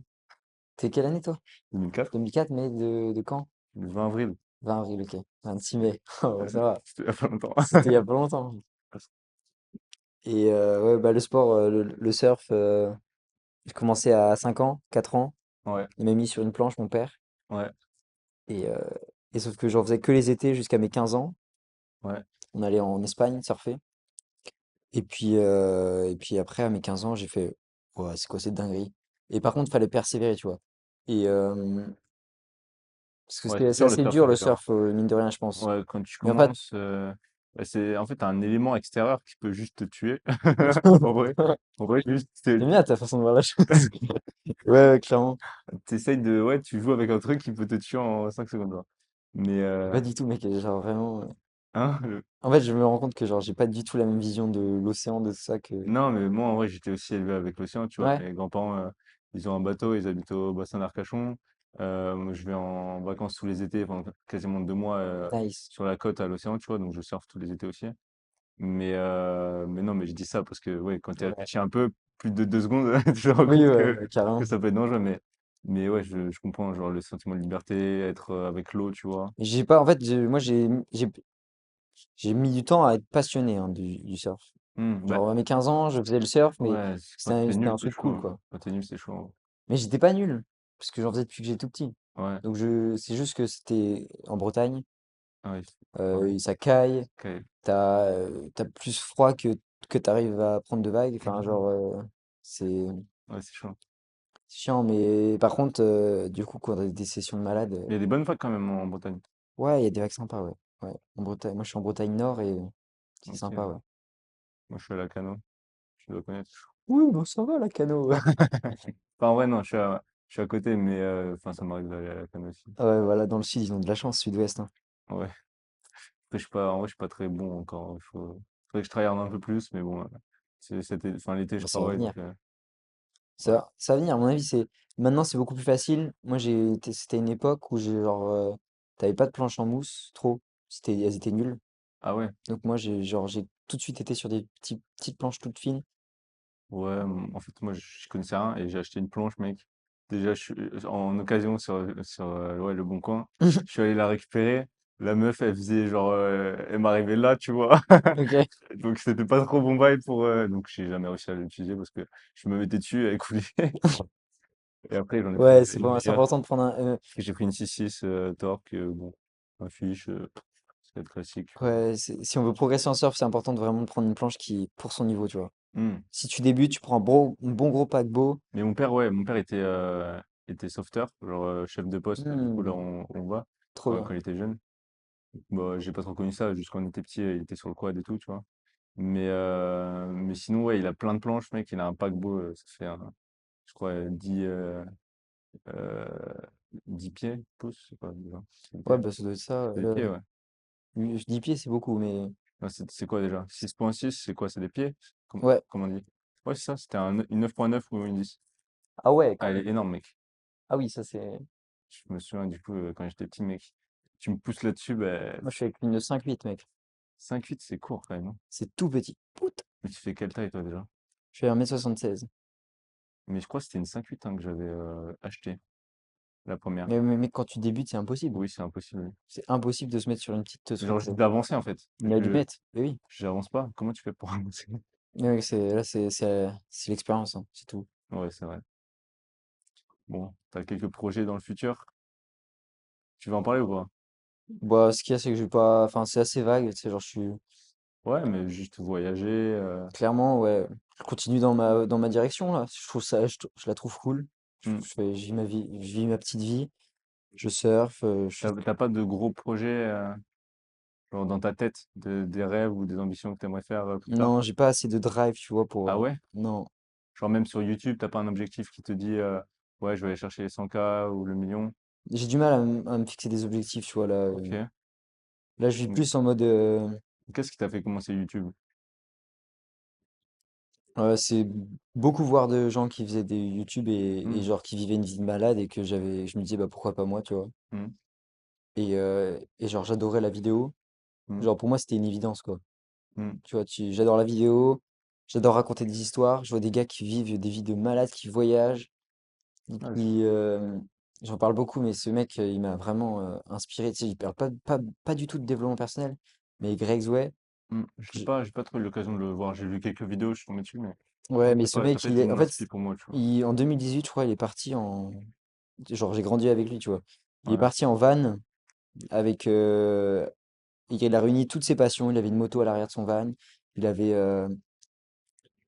T'es quelle année, toi? 2004, 2004, mais de quand? le 20 avril. 20 avril, ok. 26 mai. Oh, ça va. C'était il y a pas longtemps. C'était il y a pas longtemps. Et ouais, bah, le sport, le surf, j'ai commencé à 5 ans, 4 ans. Ouais, Il m'a mis sur une planche, mon père. ouais, Et, euh, et sauf que j'en faisais que les étés jusqu'à mes 15 ans. ouais, On allait en Espagne surfer. Et puis après, à mes 15 ans, j'ai fait, ouais, c'est quoi cette dinguerie? Et par contre, il fallait persévérer, tu vois. Et parce que ouais, c'est c'est dur le assez surf, dur c'est le différent. surf, mine de rien, je pense. Ouais, quand tu Mais en fait, commences, bah, c'est en fait un élément extérieur qui peut juste te tuer. En vrai, en vrai, juste, j'aime bien ta façon de voir la chose. Ouais, ouais, clairement. t'essayes de, ouais, tu joues avec un truc qui peut te tuer en 5 secondes, quoi. Mais, Pas du tout, mec. Genre vraiment. hein, En fait, je me rends compte que genre j'ai pas du tout la même vision de l'océan, de tout ça que. non, mais moi, en vrai, j'étais aussi élevé avec l'océan, tu vois. Ouais, Mes grands-parents, ils ont un bateau, ils habitent au bassin d'Arcachon. Moi, je vais en vacances tous les étés, pendant quasiment 2 mois, nice. sur la côte à l'océan, tu vois. Donc, je surfe tous les étés aussi. Mais non, mais je dis ça parce que, ouais, quand tu Ouais. réfléchis un peu, plus de 2 secondes, tu te rends Oui, compte ouais, que, ouais, que carrément. ça peut être dangereux. Mais ouais, je comprends, genre, le sentiment de liberté, être avec l'eau, tu vois. J'ai pas, en fait, moi j'ai mis du temps à être passionné, hein, du surf. Bah, Genre à mes 15 ans, je faisais le surf, mais ouais, quand t'es c'était nul, un c'est truc chaud, cool, hein. quoi. Quand t'es nul, c'est chaud, hein. Mais j'étais pas nul, parce que j'en faisais depuis que j'étais tout petit. Ouais, Donc c'est juste que c'était en Bretagne, ah ouais, ouais, et ça caille, ok. t'as plus froid que t'arrives à prendre de vagues. Enfin, genre, c'est Ouais, c'est chaud. c'est chiant, mais par contre, du coup, quand on a des sessions de malade, Il y a des bonnes vagues quand même en Bretagne. ouais, il y a des vagues sympas, ouais. Ouais, en Bretagne, moi je suis en Bretagne Nord et c'est Ok. sympa, ouais. Moi, je suis à la Cano. Tu dois connaître. Oui, bon, ça va, la cano. Enfin, en vrai, non, je suis à côté, mais enfin, ça m'arrive d'aller à la canne aussi. Ah ouais, voilà, dans le sud, ils ont de la chance, sud-ouest, hein. Ouais. Après, en vrai, je suis pas très bon encore. Faudrait que je travaille un peu plus, mais bon, enfin, l'été, je Bah, ça va travaille, venir. donc ouais. Ça va venir, à mon avis, maintenant, c'est beaucoup plus facile. Moi, c'était une époque où t'avais pas de planche en mousse, trop. Elles étaient nulles. Ah ouais, Donc moi, j'ai tout de suite été sur des petites planches toutes fines. ouais. En fait, moi, je connaissais rien et j'ai acheté une planche, mec. Déjà, en occasion sur ouais, le Bon Coin. Je suis allé la récupérer. La meuf, elle faisait genre, elle m'arrivait là, tu vois. Ok. Donc, c'était pas trop bon vibe donc j'ai jamais réussi à l'utiliser parce que je me mettais dessus, elle coulait. Et après, j'en ai pris Ouais, une c'est meilleure. important de prendre J'ai pris une 6.6 Torque, bon, affiche, c'est classique. ouais, si on veut progresser en surf, c'est important de vraiment prendre une planche qui est pour son niveau, tu vois. Hmm. Si tu débutes, tu prends un bon gros paquebot. Mais mon père, ouais, mon père était sauveteur, genre chef de poste, du coup, là, Hmm, on voit, trop bien. quand il était jeune. Bah, j'ai pas trop connu ça, juste quand on était petit, il était sur le quad et tout, tu vois. Mais sinon, ouais, il a plein de planches, mec, il a un paquebot, ça fait, je crois, euh, 10 pieds, pouces, c'est quoi, déjà? C'est des Ouais, pieds? bah ça doit être ça. C'est des pieds, ouais. Je dis pieds, c'est beaucoup, mais Non, c'est quoi déjà? 6.6, c'est quoi? C'est des pieds? ouais. Comment on dit? Ouais, c'est ça, c'était une 9.9 ou une 10. Ah ouais, Ah, quand elle même. est énorme, mec. Ah oui, ça c'est. Je me souviens, du coup, quand j'étais petit, mec, tu me pousses là-dessus, bah, Moi, je suis avec une 5,8, mec. 5,8, c'est court quand même, hein. C'est tout petit. Pout. Mais tu fais quelle taille, toi, déjà? Je fais 1,76 m. Mais je crois que c'était une 5,8 hein, que j'avais acheté, la première. Mais quand tu débutes, c'est impossible. Oui, c'est impossible. Oui. C'est impossible de se mettre sur une sur Genre, une j'essaie chose. d'avancer, en fait. Il y a du bête. Eh oui. J'avance pas. Comment tu fais pour avancer? Ouais, c'est l'expérience, hein, c'est tout. Ouais, c'est vrai. Bon, t'as quelques projets dans le futur? Tu veux en parler ou pas? Bah, ce qu'il y a, c'est que je vais pas. Enfin, c'est assez vague. Tu sais, genre, je suis. Ouais, mais juste voyager. Clairement, ouais. Je continue dans ma direction, là. Je trouve ça, je la trouve cool. Hmm. Je vis ma vie, je vis ma petite vie. Je surfe. T'as pas de gros projets genre dans ta tête, des rêves ou des ambitions que t'aimerais faire plus tard? Non, j'ai pas assez de drive, tu vois, Ah ouais? Non. Genre même sur YouTube, t'as pas un objectif qui te dit ouais, je vais aller chercher les 100K ou le million. J'ai du mal à me fixer des objectifs, tu vois, là. Ok. Là, je vis Mais plus en mode. qu'est-ce qui t'a fait commencer YouTube? C'est beaucoup voir de gens qui faisaient des YouTube et Hmm, genre qui vivaient une vie de malade et je me disais, bah pourquoi pas moi, tu vois. hmm, Et genre, j'adorais la vidéo. hmm, Genre, pour moi, c'était une évidence, quoi. hmm. Tu vois, j'adore la vidéo, j'adore raconter des histoires. Je vois des gars qui vivent des vies de malades, qui voyagent, et Ah, j'en parle beaucoup, mais ce mec, il m'a vraiment inspiré. Tu sais, il parle pas du tout de développement personnel, mais Greg Way, j'ai pas trop eu l'occasion de le voir. J'ai vu quelques vidéos, je suis tombé dessus, mais ouais, ouais, mais c'est ce pas, ça mec, peut être en une fait, inspi pour moi, tu vois. en 2018, je crois, il est parti en, genre, j'ai grandi avec lui, tu vois. Il est Ouais, parti en van avec, il a réuni toutes ses passions. Il avait une moto à l'arrière de son van. Il avait, euh,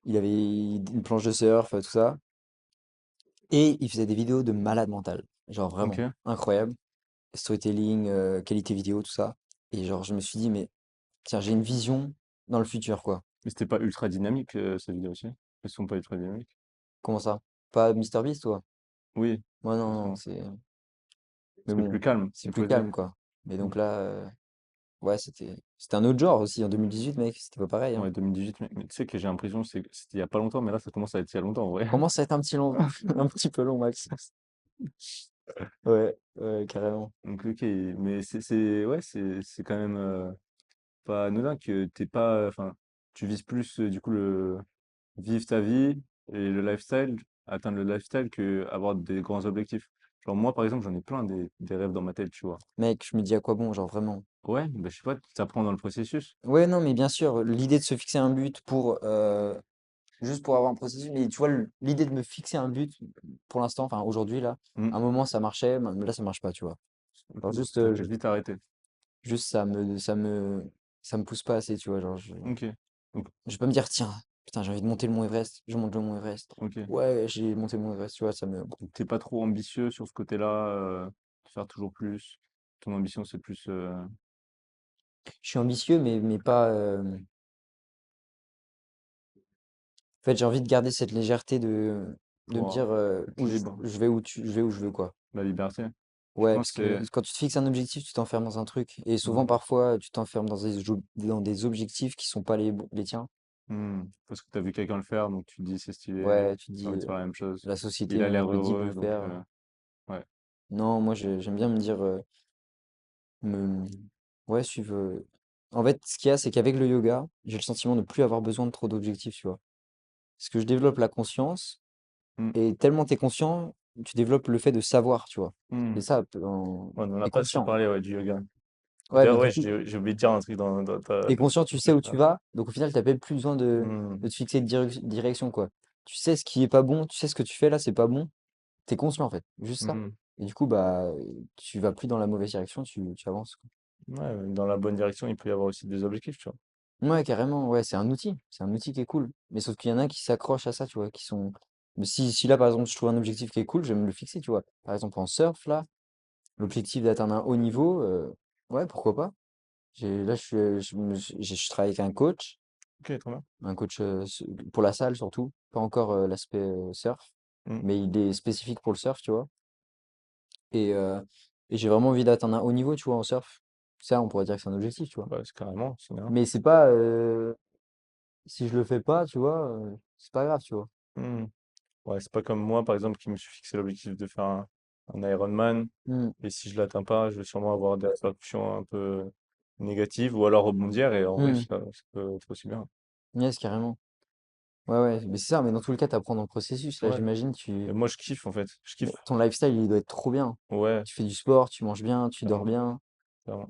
il avait une planche de surf, tout ça. Et il faisait des vidéos de malade mental. Genre ok. vraiment incroyable. Storytelling, qualité vidéo, tout ça. Et genre, je me suis dit, mais tiens, j'ai une vision dans le futur, quoi. Mais c'était pas ultra dynamique ces vidéos aussi. Elles sont pas ultra dynamiques. Comment ça? Pas MrBeast, toi? Oui, Moi, non, non, forcément. c'est. Mais C'est plus bon, calme, c'est une plus fois de vie. calme, quoi. Mais Hmm. donc là, ouais, c'était un autre genre aussi. En 2018, mec, c'était pas pareil, hein. Ouais, 2018, mais tu sais que j'ai l'impression que c'était il y a pas longtemps, mais là ça commence à être il y a longtemps en vrai. Commence à être un petit long, un petit peu long, Max. Ouais, ouais, carrément. Donc ok, mais ouais, c'est quand même pas anodin que t'es pas, enfin, tu vises plus du coup le vivre ta vie et le lifestyle, atteindre le lifestyle que avoir des grands objectifs. Genre moi par exemple, j'en ai plein des rêves dans ma tête, tu vois. Mec, je me dis à quoi bon, genre vraiment. Ouais, bah, je sais pas, t'apprends dans le processus. Ouais, non, mais bien sûr, l'idée de se fixer un but juste pour avoir un processus, mais tu vois, l'idée de me fixer un but, pour l'instant, enfin aujourd'hui, là, Hmm. à un moment ça marchait, mais là ça marche pas, tu vois. Ok, Genre donc juste, ça te fait vite arrêter. juste ça me pousse pas assez, tu vois. Genre, Ok, donc je vais pas me dire, tiens, putain, j'ai envie de monter le Mont Everest, je monte le Mont Everest. ok. Ouais, j'ai monté le Mont Everest, tu vois, Donc t'es pas trop ambitieux sur ce côté-là, de faire toujours plus. Ton ambition c'est plus je suis ambitieux, mais pas, fait, j'ai envie de garder cette légèreté de me Wow. dire Libre, je vais où je veux, quoi. la liberté. Je Ouais, pense parce que que quand tu te fixes un objectif, tu t'enfermes dans un truc. Et souvent, ouais. parfois, tu t'enfermes dans des objectifs qui sont pas les tiens. Parce que tu as vu quelqu'un le faire, donc tu te dis c'est stylé, Ouais, tu te j'ai dis, envie de faire la même chose. la société Il a l'air me dit de heureux, le donc faire. ouais. Non, moi, j'aime bien me dire, me, ouais, suivre. En fait, ce qu'il y a, c'est qu'avec le yoga, j'ai le sentiment de ne plus avoir besoin de trop d'objectifs, tu vois. Parce que je développe la conscience, Mmh, et tellement tu es conscient, tu développes le fait de savoir, tu vois. mmh. Et ça, Ouais, on en a t'es pas assez conscient. parlé, ouais, du yoga. Ouais, mais D'ailleurs, du ouais, coup, j'ai oublié de dire un truc dans ta t'es conscient, tu sais où tu phrase. vas, donc au final, t'as même plus besoin Mmh, de te fixer de direction, quoi. Tu sais ce qui est pas bon, tu sais ce que tu fais là, c'est pas bon, t'es conscient en fait, juste ça. mmh. Et du coup, bah, tu vas plus dans la mauvaise direction, tu avances, quoi. Ouais, dans la bonne direction, il peut y avoir aussi des objectifs, tu vois. Ouais, carrément, ouais, c'est un outil qui est cool. Mais sauf qu'il y en a qui s'accrochent à ça, tu vois, qui sont. Mais si là, par exemple, je trouve un objectif qui est cool, je vais me le fixer, tu vois. Par exemple, en surf, là, l'objectif d'atteindre un haut niveau, ouais, pourquoi pas. Là, je travaille avec Ok, trop bien. un coach pour la salle surtout, pas encore l'aspect surf, Mmh. mais il est spécifique pour le surf, tu vois. Et, euh, et j'ai vraiment envie d'atteindre un haut niveau, tu vois, en surf. Ça, on pourrait dire que c'est un objectif, tu vois. Bah, c'est carrément, c'est bien. Mais c'est pas, si je le fais pas, tu vois, c'est pas grave, tu vois. Mmh. Ouais, c'est pas comme moi, par exemple, qui me suis fixé l'objectif de faire un Ironman. Hmm. Et si je l'atteins pas, je vais sûrement avoir des répercussions un peu négatives ou alors rebondir. Et en vrai, Hmm. ça peut être aussi bien. Yes, carrément. Ouais, ouais, mais c'est ça, mais dans tous les cas, t'apprends dans le processus. Là, Ouais. j'imagine, Et moi, je kiffe, en fait. Je mais kiffe. ton lifestyle, il doit être trop bien. Ouais, Tu fais du sport, tu manges bien, tu dors clairement, bien. clairement.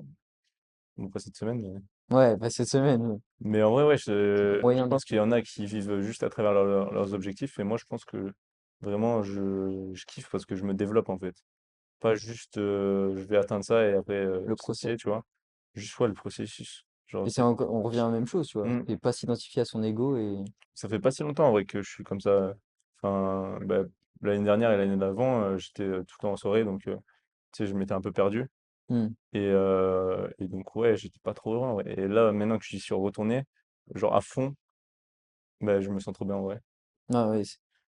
Bon, pas cette semaine, mais... Ouais, bah, cette semaine, Mais en vrai, ouais, je moyen de. pense qu'il y en a qui vivent juste à travers leurs objectifs. Et moi, je pense que vraiment, je kiffe parce que je me développe, en fait. Pas juste, je vais atteindre ça et après, Le c'est process. stylé, tu vois. Juste, ouais, le processus. Genre, Et c'est encore, on revient à la même chose, tu vois. Hmm. Et pas s'identifier à son ego et. Ça fait pas si longtemps, en vrai, que je suis comme ça. Enfin, bah, l'année dernière et l'année d'avant, j'étais tout le temps en soirée, donc, tu sais, je m'étais un peu perdu. Hmm. Et donc, ouais, j'étais pas trop heureux, en vrai. Et là, maintenant que j'y suis retourné, genre à fond, bah, je me sens trop bien, en vrai. Non, ouais,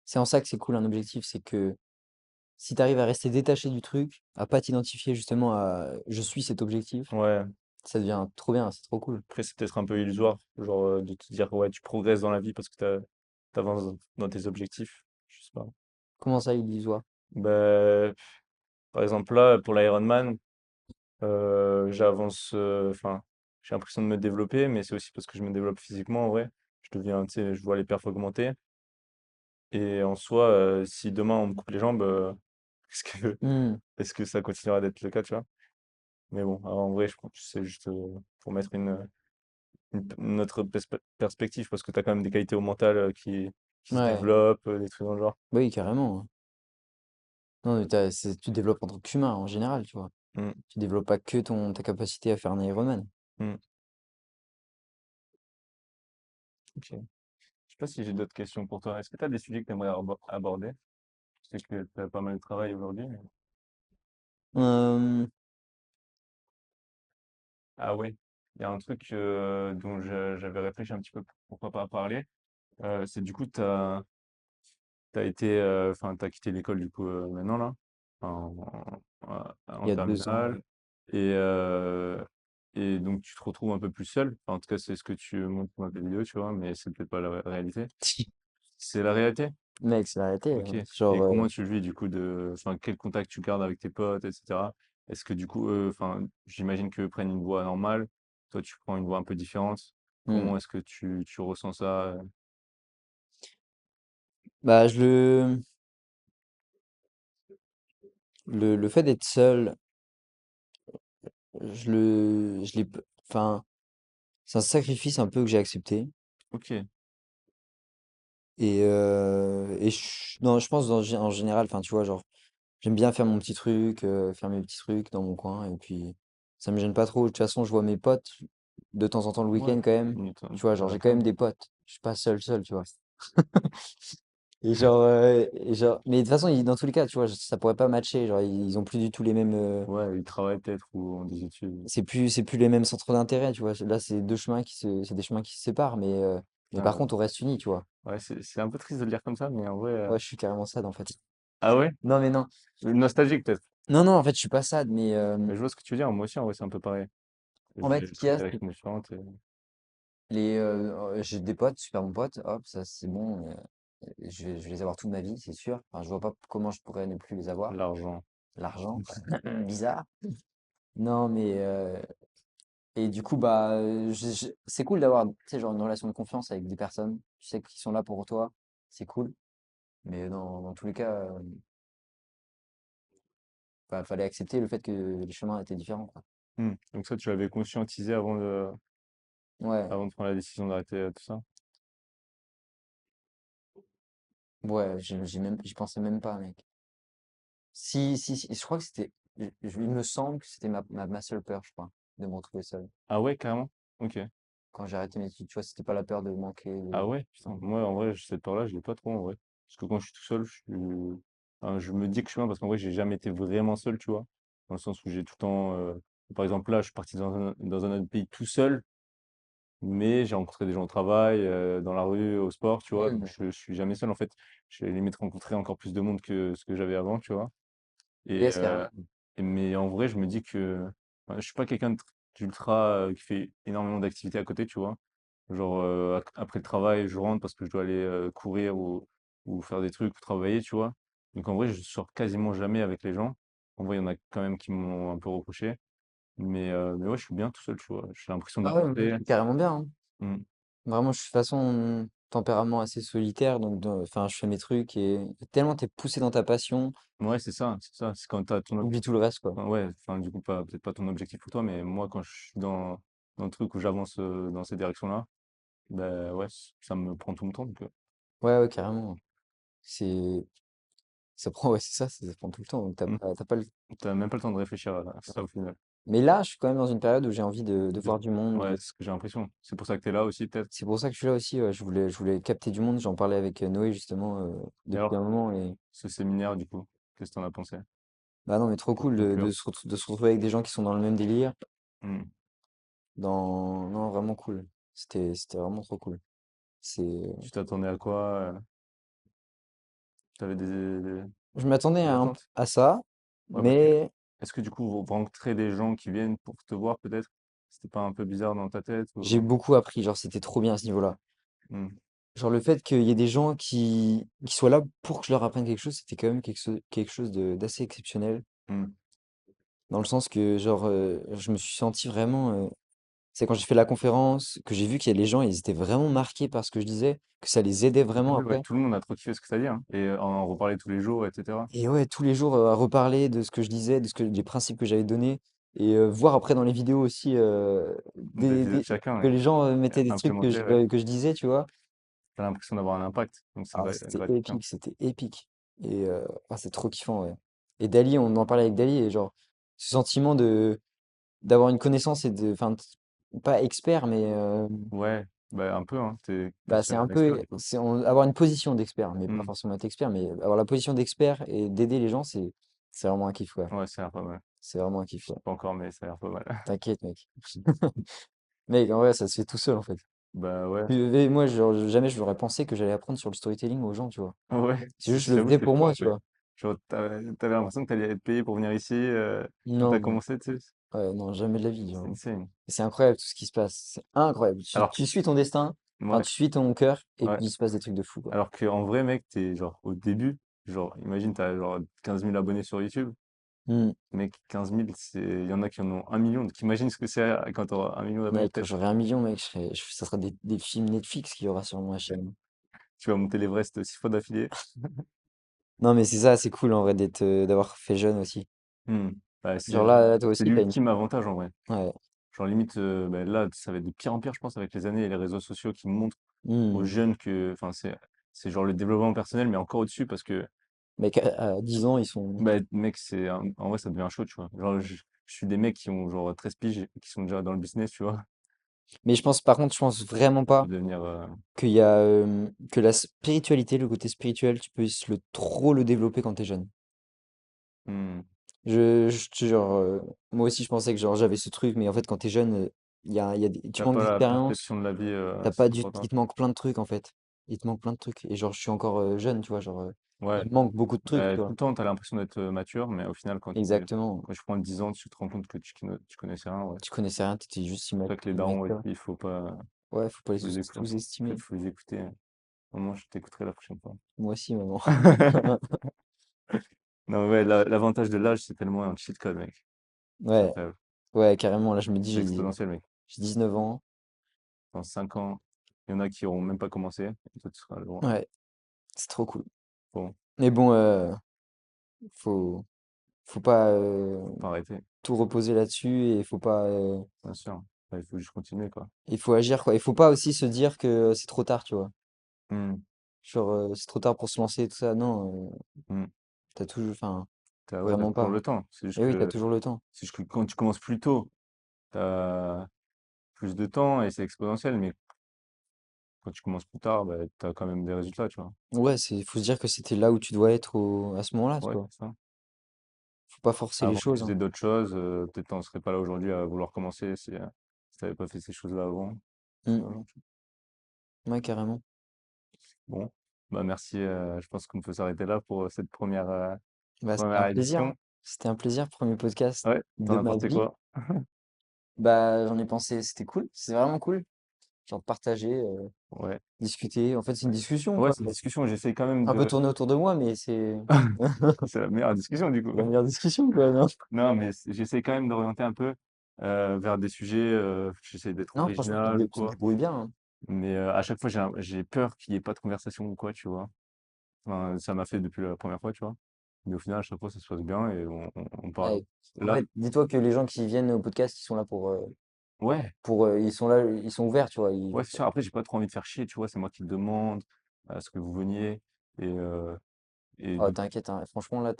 c'est en ça que c'est cool un objectif, c'est que si tu arrives à rester détaché du truc, à pas t'identifier justement à je suis cet objectif, Ouais. ça devient trop bien, c'est trop cool. Après, c'est peut-être un peu illusoire, genre de te dire, ouais, tu progresses dans la vie parce que t'avances dans tes objectifs. Je sais pas. Comment ça, illusoire? Bah, par exemple, là, pour l'Ironman, j'avance, enfin, j'ai l'impression de me développer, mais c'est aussi parce que je me développe physiquement, en vrai. Je deviens, tu sais, je vois les perfs augmenter. Et en soi, si demain on me coupe les jambes, est-ce que, Hmm. est-ce que ça continuera d'être le cas, tu vois? Mais bon, en vrai, je pense que c'est juste pour mettre une autre perspective, parce que tu as quand même des qualités au mental qui se Ouais, développent, des trucs dans le genre. bah oui, carrément, hein. Non, mais tu développes en tant qu'humain en général, tu vois. Mm, Tu développes pas que ta capacité à faire un Ironman. mm, ok. Je sais pas si j'ai d'autres questions pour toi. Est-ce que tu as des sujets que tu aimerais aborder? Je sais que tu as pas mal de travail aujourd'hui. Euh, Ah oui, il y a un truc dont j'avais réfléchi un petit peu, pourquoi pas parler. C'est du coup, t'as été, enfin, t'as quitté l'école du coup maintenant là, en, il en y a 2 ans. terminale, et, euh, et donc tu te retrouves un peu plus seul. Enfin, en tout cas, c'est ce que tu montres dans tes vidéos, tu vois, mais c'est peut-être pas la réalité. C'est la réalité? Mec, c'est arrêté, Ok. hein. Et Genre, comment tu le vis du coup enfin, quel contact tu gardes avec tes potes, etc. Est-ce que du coup, enfin, j'imagine qu'eux prennent une voie normale, toi tu prends une voie un peu différente. hmm. Comment est-ce que tu ressens ça? Bah, le fait d'être seul, je l'ai, enfin, c'est un sacrifice un peu que j'ai accepté. Ok, Non, je pense en général, enfin, tu vois, genre, j'aime bien faire mon petit truc, faire mes petits trucs dans mon coin, et puis ça me gêne pas trop. De toute façon, je vois mes potes de temps en temps le ouais. week-end quand même. Tu vois, genre, j'ai quand même Attends. des potes. Je suis pas seul, tu vois. Mais de toute façon, dans tous les cas, tu vois, ça pourrait pas matcher. Genre, ils ont plus du tout les mêmes. Ouais, ils travaillent peut-être ou ont des études. C'est plus les mêmes centres d'intérêt, tu vois. Là, c'est des chemins qui se séparent, mais par Ah, contre, on reste unis, tu vois. Ouais, c'est un peu triste de le dire comme ça, mais en vrai, Ouais, je suis carrément sad, en fait. ah ouais? Non, mais non. Nostalgique peut-être. Non, non, en fait, je suis pas sad, mais Mais je vois ce que tu veux dire. Moi aussi, en vrai, c'est un peu pareil. en fait, J'ai ce qu'il y pris des a, directions différentes. j'ai des potes, super bons potes, hop, ça c'est bon. Je vais les avoir toute ma vie, c'est sûr. Enfin, je vois pas comment je pourrais ne plus les avoir. L'argent. L'argent, bizarre. Non, mais et du coup, bah, c'est cool d'avoir, tu sais, genre une relation de confiance avec des personnes. Tu sais qu'ils sont là pour toi, c'est cool. Mais dans tous les cas, bah, fallait accepter le fait que les chemins étaient différents, quoi. Donc ça, tu l'avais conscientisé Ouais, avant de prendre la décision d'arrêter tout ça? ouais, j'y pensais même pas, mec. Si, je crois que c'était, il me semble que c'était ma seule peur, je crois, de me retrouver seul. Ah ouais, carrément? Ok. Quand j'ai arrêté mes études, tu vois, c'était pas la peur de manquer. Ah ouais? Putain, moi, en vrai, cette peur-là, je l'ai pas trop, en vrai. Parce que quand je suis tout seul, enfin, je me dis que je suis bien parce qu'en vrai, j'ai jamais été vraiment seul, tu vois. Dans le sens où j'ai tout le temps... Par exemple, là, je suis parti dans un autre pays tout seul, mais j'ai rencontré des gens au travail, dans la rue, au sport, tu vois. Ouais, Donc, je suis jamais seul, en fait. J'ai limite rencontré encore plus de monde que ce que j'avais avant, tu vois. Et, yes, carrément. mais en vrai, je me dis que enfin, je suis pas quelqu'un d'ultra qui fait énormément d'activités à côté, tu vois. Genre, après le travail, je rentre parce que je dois aller courir ou faire des trucs ou travailler, tu vois. Donc en vrai, je sors quasiment jamais avec les gens. En vrai, il y en a quand même qui m'ont un peu reproché. Mais ouais, je suis bien tout seul, tu vois. J'ai l'impression Ah ouais, d'apporter. c'est carrément bien, hein. Mm. Vraiment, je suis de toute façon tempérament assez solitaire, donc enfin, je fais mes trucs et tellement t'es poussé dans ta passion, Ouais, c'est ça, c'est ça. C'est quand t'as ton, t'oublies tout le reste, quoi. enfin, ouais, enfin, du coup, peut-être pas ton objectif pour toi, mais moi, quand je suis dans le truc où j'avance dans ces directions-là, ben ouais, ça me prend tout mon temps. Donc, Ouais, ouais, carrément. C'est, ça prend, ouais, c'est ça, ça prend tout le temps. Donc mm. t'as pas le... T'as même pas le temps de réfléchir à ça au final. Mais là, je suis quand même dans une période où j'ai envie de De- voir du monde. Ouais, c'est ce que j'ai l'impression. C'est pour ça que t'es là aussi, peut-être. C'est pour ça que je suis là aussi. Ouais. Je voulais capter du monde. J'en parlais avec Noé justement Et depuis alors, un moment. Et ce séminaire, du coup, qu'est-ce que t'en as pensé? bah non, mais trop Pour cool conclure. de se retrouver avec des gens qui sont dans le même délire. Mm. Non, vraiment cool. C'était vraiment trop cool. C'est, Tu t'attendais à quoi? T'avais je m'attendais des attentes? à ça, Ouais, parce que mais est-ce que du coup, vous rencontrez des gens qui viennent pour te voir, peut-être? C'était pas un peu bizarre dans ta tête j'ai ou... beaucoup appris. Genre, c'était trop bien à ce niveau-là. Mm. Genre, le fait qu'il y ait des gens qui soient là pour que je leur apprenne quelque chose, c'était quand même quelque chose d'assez exceptionnel. Mm. Dans le sens que, genre, je me suis senti vraiment. C'est quand j'ai fait la conférence que j'ai vu qu'il y a les gens, ils étaient vraiment marqués par ce que je disais, que ça les aidait Ah vraiment ouais, ouais, après. tout le monde a trop kiffé ce que t'as dit, hein. Et en reparler tous les jours, etc. Et ouais, tous les jours à reparler de ce que je disais, des principes que j'avais donnés, et voir après dans les vidéos aussi Des vidéos de chacun, que ouais. les gens mettaient des trucs Implémenter, ouais. que je disais, tu vois. T'as l'impression d'avoir un impact. Donc c'est Ah, c'était gratifiant. épique, c'était épique. Et ah, c'est trop kiffant, ouais. Et Dali, on en parlait avec Dali, et genre, ce sentiment d'avoir une connaissance et enfin, pas expert, mais Ouais, bah un peu, hein. T'es bah, plus c'est un un expert, peu, du coup. avoir une position d'expert, mais pas Mm. forcément être expert, mais avoir la position d'expert et d'aider les gens, c'est vraiment un kiff, quoi. Ouais, ça a l'air pas mal. C'est vraiment un kiff, quoi. Pas encore, mais ça a l'air pas mal. T'inquiète, mec. Mec, en vrai, ça se fait tout seul, en fait. Bah ouais. Et moi, genre, jamais je l'aurais pensé que j'allais apprendre sur le storytelling aux gens, tu vois. Ouais, C'est juste, je le j'avoue, faisais c'est pour fou moi, en tu fait. vois. Genre, t'avais l'impression que t'allais être payé pour venir ici quand Non, t'as non. commencé, tu sais. Ouais, non, jamais de la vie, C'est genre. insane. C'est incroyable tout ce qui se passe. C'est incroyable. Alors, Tu suis ton destin, enfin, ouais, tu suis ton cœur, et ouais. puis il se passe des trucs de fou, quoi. Alors qu'en vrai, mec, t'es genre au début, genre, imagine, t'as genre 15 000 abonnés sur YouTube. Hmm. Mec, 15 000, il y en a qui en ont 1 million. Donc imagine ce que c'est quand t'auras 1 million d'abonnés, Mec, quand peut-être. j'aurai 1 million, mec, ça sera des films Netflix qu'il y aura sur ma Ouais. chaîne. Tu vas monter l'Everest 6 fois d'affilée. Non, mais c'est ça, c'est cool en vrai d'avoir fait jeune aussi. Hmm. Bah, Genre toi c'est aussi, t'as une. l'ultime avantage en vrai. Ouais. Genre limite, bah, là, ça va être de pire en pire, je pense, avec les années et les réseaux sociaux qui montrent aux Hmm. jeunes que, enfin, c'est genre le développement personnel, mais encore au-dessus parce que, Mec, à 10 ans, ils sont. bah, mec, en vrai, ça devient chaud, tu vois. Genre, je suis des mecs qui ont genre 13 piges et qui sont déjà dans le business, tu vois. Mais par contre, je pense vraiment Ça peut pas devenir, que la spiritualité, le côté spirituel, tu peux trop le développer quand t'es jeune. hmm, Je te jure, moi aussi, je pensais que genre j'avais ce truc, mais en fait, quand t'es jeune, tu t'as manques pas la d'expérience, perception de la vie t'as pas assez il importante. te manque plein de trucs en fait. Il te manque plein de trucs. Et genre, je suis encore jeune, tu vois. Genre, Ouais, il me manque beaucoup de trucs, tu tout vois. le temps, tu as l'impression d'être mature, mais au final, Exactement. quand tu prends 10 ans, tu te rends compte que tu connaissais rien, ouais. Tu connaissais rien, t'étais juste C'est vrai que les darons, ouais, immature. il Ouais, faut pas les faut les écouter. En fait, il sous-estimer. faut les écouter. Maman, je t'écouterai la prochaine fois. Moi aussi, maman. Non, ouais, l'avantage de l'âge, c'est tellement un cheat code, mec. C'est Ouais, incroyable. ouais, carrément. Là, je me dis, C'est exponentiel, mec. j'ai 19 ans. Dans 5 ans, il y en a qui auront même pas commencé. Et toi, tu seras le roi. Ouais, c'est trop cool. Bon, Mais bon, faut, faut pas faut pas arrêter, tout reposer là-dessus et faut pas, bien sûr. Ouais, il faut juste continuer, quoi. il faut agir, quoi. Il faut pas aussi se dire que c'est trop tard, tu vois. Hmm, Genre, c'est trop tard pour se lancer et tout ça. Non, hmm. t'as toujours, enfin, Ouais, t'as vraiment toujours pas. le temps. Et oui, t'as toujours le temps. C'est juste que quand tu commences plus tôt, t'as plus de temps et c'est exponentiel. Mais quand tu commences plus tard, bah, t'as quand même des résultats, tu vois. Ouais, faut se dire que c'était là où tu dois être à ce moment-là, Ouais, quoi. c'est ça. Faut pas forcer les Avant, tu choses, hein. faisais d'autres choses. Peut-être t'en serais pas là aujourd'hui à vouloir commencer si t'avais pas fait ces choses-là avant. Mm. Voilà. Ouais, carrément. Bon, bah merci. Je pense qu'on peut s'arrêter là pour cette Bah, c'était un première plaisir, hein. édition. C'était un plaisir, premier podcast Ouais, de t'en as ma pensé vie. quoi? Bah, j'en ai pensé, c'était cool, c'est vraiment cool. Genre partager, Ouais. discuter. En fait, c'est une discussion, Ouais, quoi. c'est une discussion. J'essaie quand même Un peu de. tourner autour de moi, mais c'est C'est la meilleure discussion du coup. la meilleure discussion, quoi, non? Non, mais j'essaie quand même d'orienter un peu vers des sujets. J'essaie d'être Non, franchement, original ou tu te quoi. débrouilles bien, hein. Mais à chaque fois, j'ai peur qu'il n'y ait pas de conversation ou quoi, tu vois. Enfin, ça m'a fait depuis la première fois, tu vois. Mais au final, à chaque fois, ça se passe bien et on parle. Ouais. En Là, fait, dis-toi que les gens qui viennent au podcast, ils sont là ouais, ils sont là, ils sont ouverts, tu vois. ouais, c'est sûr. Après, j'ai pas trop envie de faire chier, tu vois. C'est moi qui le demande à ce que vous veniez. Et, Oh, du coup, t'inquiète, hein. Franchement, là,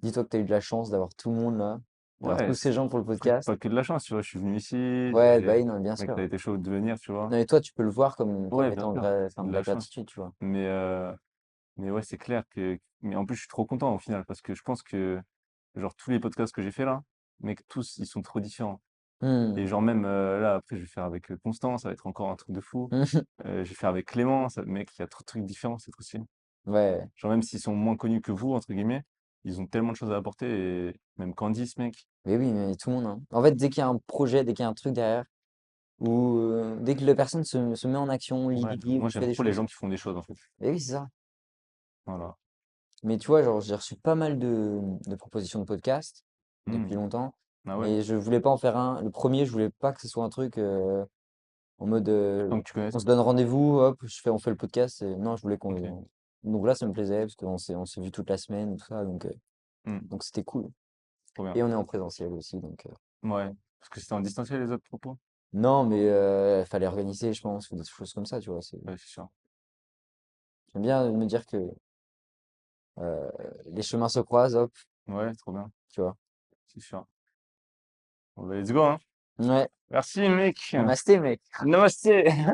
dis-toi que t'as eu de la chance d'avoir tout le monde là, d'avoir tous ouais, ces gens pour le après, podcast. pas que de la chance, tu vois. Je suis venu ici, Ouais, bah oui, non, bien mec, sûr. t'as été chaud de venir, tu vois. Non, et toi, tu peux le voir comme Ouais, bien étant sûr, enfin, de vraie la chance. gratitude, tu vois. Mais, euh, mais ouais, c'est clair que. Mais en plus, je suis trop content au final parce que je pense que, genre, tous les podcasts que j'ai fait là, mec, tous, ils sont trop différents. Et Hmm. genre, même là, après, je vais faire avec Constance, ça va être encore un truc de fou. Je vais faire avec Clément, mec, il y a trop de trucs différents, c'est trop stylé. Ouais, Genre, même s'ils sont moins connus que vous, entre guillemets, ils ont tellement de choses à apporter. Et même Candice, mec. mais oui, mais tout le monde, hein. En fait, dès qu'il y a un projet, dès qu'il y a un truc derrière, ou dès que la personne se met en action, lit des Ouais, livres, moi, fait j'aime des trop les choses. gens qui font des choses, en fait. Et oui, c'est ça. Voilà. Mais tu vois, genre, j'ai reçu pas mal de propositions de podcast depuis Hmm. longtemps, Ah ouais, mais je voulais pas en faire un. Le premier, je voulais pas que ce soit un truc en mode tant que tu connaisses. on se donne rendez-vous, hop, on fait le podcast. Non, je voulais Ok. qu'on. Donc là, ça me plaisait parce on s'est vu toute la semaine, tout ça, Hmm. donc c'était cool. Trop bien. Et on est en présentiel aussi, donc. Ouais. Parce que c'était en distanciel, les autres propos? Non, mais fallait organiser, je pense, ou des choses comme ça, tu vois. Ouais, c'est sûr. J'aime bien me dire que euh, les chemins se croisent, hop, Ouais, trop bien. tu vois. C'est sûr. Bon, bah, let's go, hein. Ouais, Merci, mec. namasté, mec. Namaste.